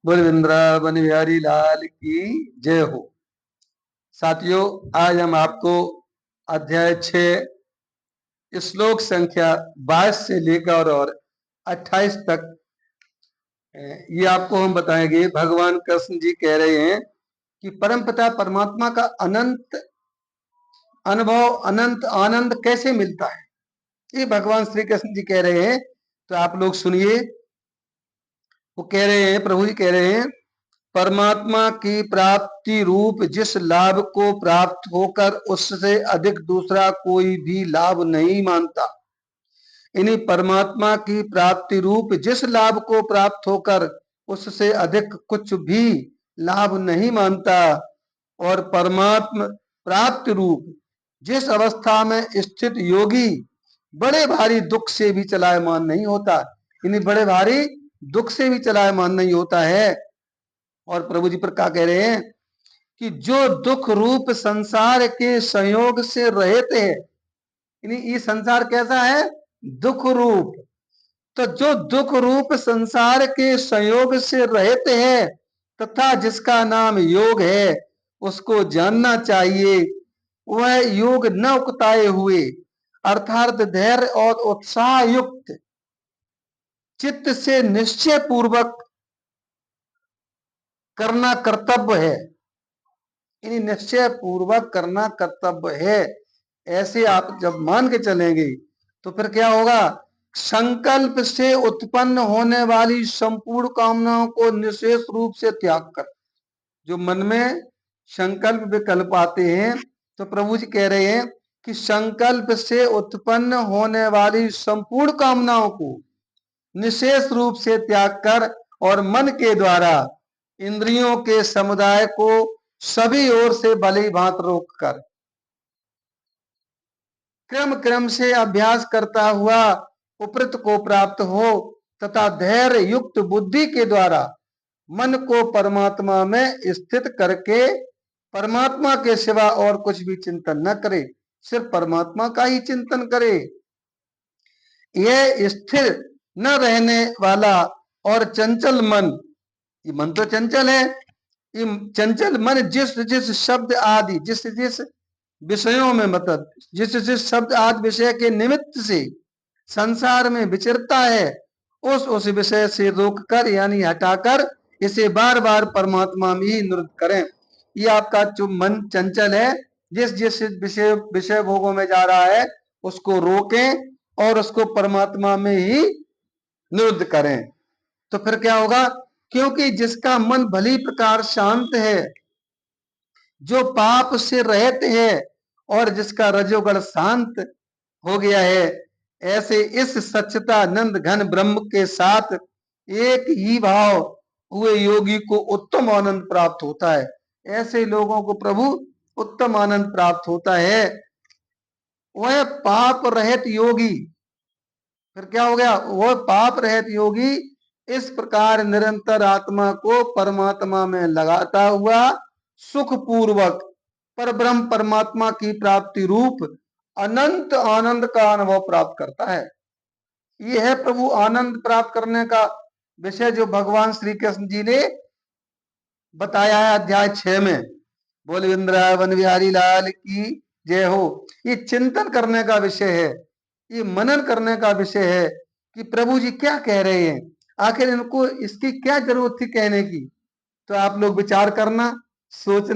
बोल वृंदावन बिहारी लाल की जय हो। साथियों, आज हम आपको अध्याय 6 श्लोक संख्या 22 से लेकर और 28 तक ये आपको हम बताएंगे। भगवान कृष्ण जी कह रहे हैं कि परमपिता परमात्मा का अनंत अनुभव, अनंत आनंद कैसे मिलता है, ये भगवान श्री कृष्ण जी कह रहे हैं। तो आप लोग सुनिए। वो कह रहे हैं, प्रभु जी कह रहे हैं, परमात्मा की प्राप्ति रूप जिस लाभ को प्राप्त होकर उससे अधिक दूसरा कोई भी लाभ नहीं मानता। इन्हीं परमात्मा की प्राप्ति रूप जिस लाभ को प्राप्त होकर उससे अधिक कुछ भी लाभ नहीं मानता, और परमात्मा प्राप्ति रूप जिस अवस्था में स्थित योगी बड़े भारी दुख से भी चलायमान नहीं होता। इन्हीं बड़े भारी दुख से भी चलायमान नहीं होता है। और प्रभु जी पर क्या कह रहे हैं कि जो दुख रूप संसार के संयोग से रहित है, ये संसार कैसा है? दुख रूप। तो जो दुख रूप संसार के संयोग से रहित है तथा जिसका नाम योग है, उसको जानना चाहिए। वह योग न उकताए हुए अर्थात धैर्य और उत्साह युक्त चित्त से निश्चय पूर्वक करना कर्तव्य है। इन्हीं निश्चय पूर्वक करना कर्तव्य है। ऐसे आप जब मान के चलेंगे तो फिर क्या होगा? संकल्प से उत्पन्न होने वाली संपूर्ण कामनाओं को निशेष रूप से त्याग कर, जो मन में संकल्प विकल्प आते हैं, तो प्रभु जी कह रहे हैं कि संकल्प से उत्पन्न होने वाली संपूर्ण कामनाओं को निशेष रूप से त्याग कर और मन के द्वारा इंद्रियों के समुदाय को सभी ओर से भली भांति रोक कर क्रम क्रम से अभ्यास करता हुआ उपृत को प्राप्त हो तथा धैर्य युक्त बुद्धि के द्वारा मन को परमात्मा में स्थित करके परमात्मा के सिवा और कुछ भी चिंतन न करे, सिर्फ परमात्मा का ही चिंतन करे। यह स्थिर न रहने वाला और चंचल मन, ये मन तो चंचल है, ये चंचल मन जिस जिस शब्द आदि, जिस जिस विषयों में, मतलब जिस जिस शब्द आदि विषय के निमित्त से संसार में विचरता है, उस विषय से रोककर यानी हटाकर इसे बार बार परमात्मा में ही निरुद्ध करें। ये आपका जो मन चंचल है, जिस जिस विषय विषय भोगों में जा रहा है, उसको रोकें और उसको परमात्मा में ही निरुद्ध करें। तो फिर क्या होगा? क्योंकि जिसका मन भली प्रकार शांत है, जो पाप से रहित है और जिसका रजोगुण शांत हो गया है, ऐसे इस सच्चिदानंद घन ब्रह्म के साथ एक ही भाव हुए योगी को उत्तम आनंद प्राप्त होता है। ऐसे लोगों को प्रभु उत्तम आनंद प्राप्त होता है। वह पाप रहित योगी, फिर क्या हो गया? वह पाप रहित योगी इस प्रकार निरंतर आत्मा को परमात्मा में लगाता हुआ सुख पूर्वक पर ब्रह्म परमात्मा की प्राप्ति रूप अनंत आनंद का अनुभव प्राप्त करता है। यह है प्रभु आनंद प्राप्त करने का विषय जो भगवान श्री कृष्ण जी ने बताया है अध्याय 6 में। बोल वृंदावन बिहारी लाल की जय हो। ये चिंतन करने का विषय है, ये मनन करने का विषय है कि प्रभु जी क्या कह रहे हैं, आखिर इनको इसकी क्या जरूरत थी कहने की। तो आप लोग विचार करना, सोचना।